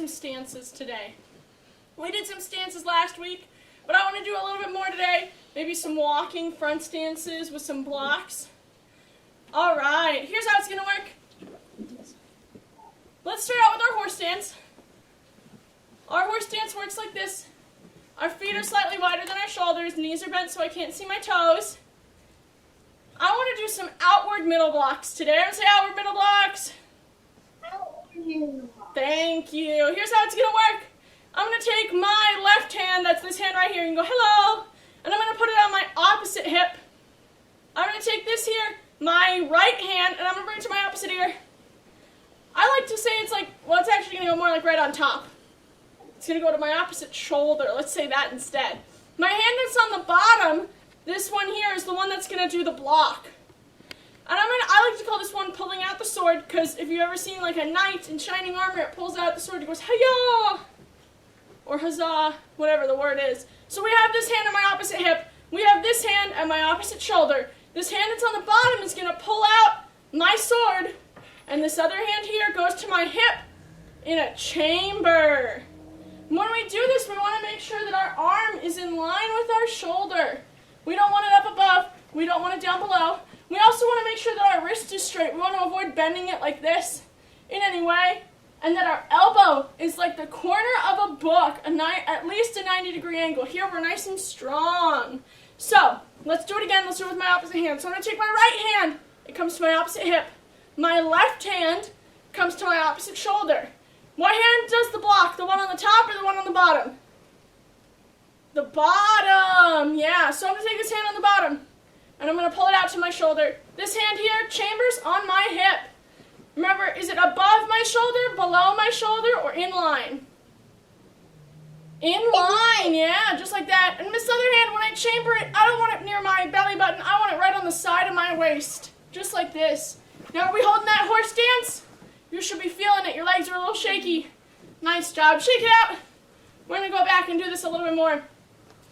some stances today. We did some stances last week, but I want to do a little bit more today. Maybe some walking front stances with some blocks. All right, here's how it's going to work. Let's start out with our horse stance. Our horse stance works like this. Our feet are slightly wider than our shoulders, knees are bent so I can't see my toes. I want to do some outward middle blocks today. I'm going to say outward middle blocks. Thank you. Here's how it's going to work. I'm going to take my left hand, that's this hand right here, and go hello, and I'm going to put it on my opposite hip. I'm going to take this here, my right hand, and I'm going to bring it to my opposite ear. I like to say it's like, well, it's actually going to go more like right on top. It's going to go to my opposite shoulder. Let's say that instead. My hand that's on the bottom, this one here, is the one that's going to do the block. And I like to call this one pulling out the sword, because if you've ever seen like a knight in shining armor, it pulls out the sword, it goes, hi-yah! Or huzzah, whatever the word is. So we have this hand on my opposite hip. We have this hand at my opposite shoulder. This hand that's on the bottom is going to pull out my sword, and this other hand here goes to my hip in a chamber. When we do this, we want to make sure that our arm is in line with our shoulder. We don't want it up above. We don't want it down below. We also want to make sure that our wrist is straight. We want to avoid bending it like this in any way. And that our elbow is like the corner of a book, at least a 90-degree angle. Here we're nice and strong. So, let's do it again. Let's do it with my opposite hand. So I'm going to take my right hand. It comes to my opposite hip. My left hand comes to my opposite shoulder. What hand does the block? The one on the top or the one on the bottom? The bottom. Yeah, so I'm going to take this hand on the bottom, and I'm going to pull it out to my shoulder. This hand here, chambers on my hip. Remember, is it above my shoulder, below my shoulder, or in line? In line, yeah, just like that. And this other hand, when I chamber it, I don't want it near my belly button. I want it right on the side of my waist, just like this. Now, are we holding that horse stance? You should be feeling it. Your legs are a little shaky. Nice job. Shake it out. We're going to go back and do this a little bit more.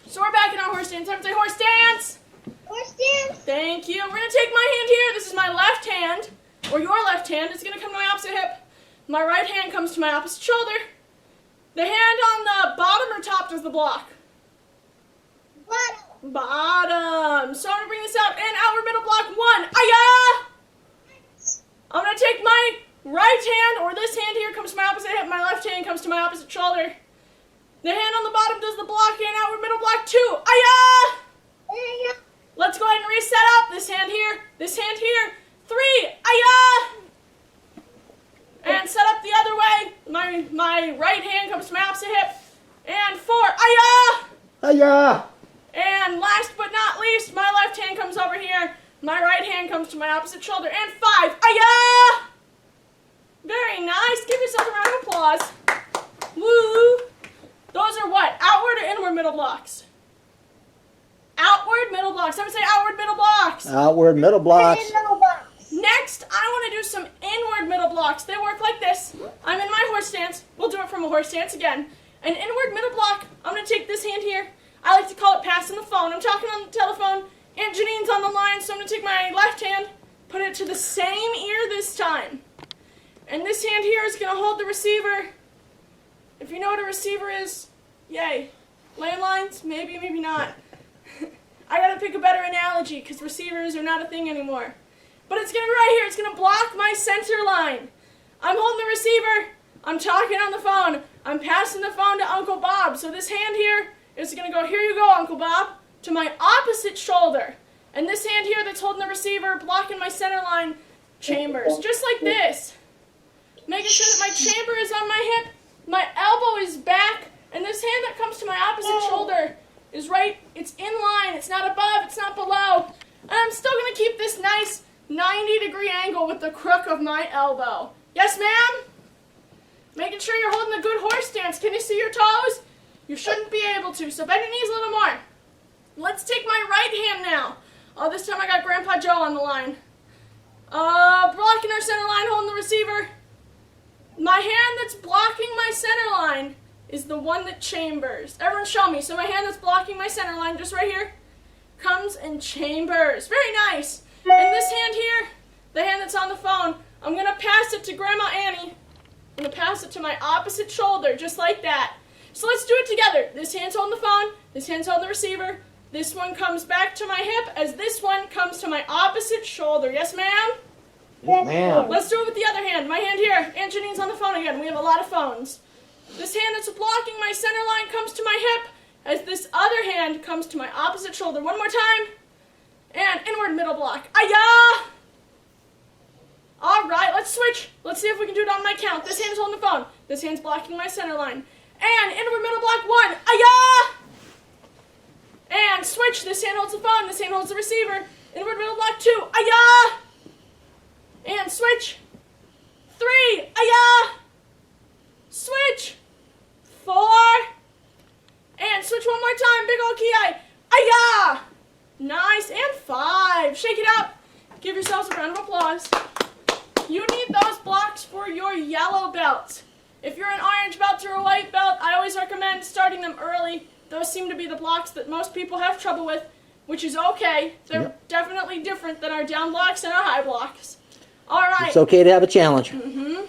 So we're back in our horse stance. Time to say horse stance. Horse stance. Thank you. We're going to take my hand here. This is my left hand, or your left hand. It's going to come to my opposite hip. My right hand comes to my opposite shoulder. The hand on the bottom or top does the block? Bottom. Bottom. So I'm going to bring this out. And outward middle block 1. Ayah! I'm going to take my right hand, or this hand here, comes to my opposite hip. My left hand comes to my opposite shoulder. The hand on the bottom does the block, and outward middle block 2. Ayah! Let's go ahead and reset up. This hand here, 3. Ayah! And set up the other way. My right hand comes to my opposite hip. And 4. Ayah! Hiya! And last but not least, my left hand comes over here. My right hand comes to my opposite shoulder. And 5. Ayah! Very nice. Give yourself a round of applause. Woo! Those are what? Outward or inward middle blocks? Outward middle blocks. I'm going to say outward middle blocks. Outward middle blocks. Next, I want to do some inward middle blocks. They work like this. I'm in my horse stance. We'll do it from a horse stance again. An inward middle block, I'm going to take this hand here. I like to call it passing the phone. I'm talking on the telephone. Aunt Janine's on the line, so I'm going to take my left hand, put it to the same ear this time. And this hand here is going to hold the receiver. If you know what a receiver is, yay. Landlines? Maybe, maybe not. I got to pick a better analogy because receivers are not a thing anymore. But it's going to be right here. It's going to block my center line. I'm holding the receiver. I'm talking on the phone. I'm passing the phone to Uncle Bob. So this hand here is going to go, here you go, Uncle Bob, to my opposite shoulder. And this hand here that's holding the receiver, blocking my center line, chambers. Just like this. Making sure that my chamber is on my hip, my elbow is back, and this hand that comes to my opposite shoulder is right, it's in line, it's not above, it's not below. And I'm still going to keep this nice 90-degree angle with the crook of my elbow. Yes, ma'am? Making sure you're holding a good horse stance. Can you see your toes? You shouldn't be able to, so bend your knees a little more. Let's take my right hand now. Oh, this time I got Grandpa Joe on the line. Blocking our center line, holding the receiver. My hand that's blocking my center line is the one that chambers. Everyone show me. So my hand that's blocking my center line, just right here, comes and chambers. Very nice. And this hand here, the hand that's on the phone, I'm going to pass it to Grandma Annie. I'm going to pass it to my opposite shoulder, just like that. So let's do it together. This hand's holding the phone, this hand's holding the receiver. This one comes back to my hip as this one comes to my opposite shoulder. Yes, ma'am? Yes, ma'am. Let's do it with the other hand. My hand here. Aunt Janine's on the phone again. We have a lot of phones. This hand that's blocking my center line comes to my hip as this other hand comes to my opposite shoulder. One more time. And inward middle block. Ayah! All right, let's switch. Let's see if we can do it on my count. This hand's holding the phone. This hand's blocking my center line. And inward middle block 1. Ayah! And switch. This hand holds the phone. This hand holds the receiver. Inward middle block 2. Ayah! And switch. 3. Ayah! Switch. 4. And switch one more time. Big ol' ki. Ayah! Nice. And 5. Shake it up. Give yourselves a round of applause. You need those blocks for your yellow belt. If you're an orange belt or a white belt, I always recommend starting them early. Those seem to be the blocks that most people have trouble with, which is okay. They're definitely different than our down blocks and our high blocks. All right. It's okay to have a challenge. Mm-hmm.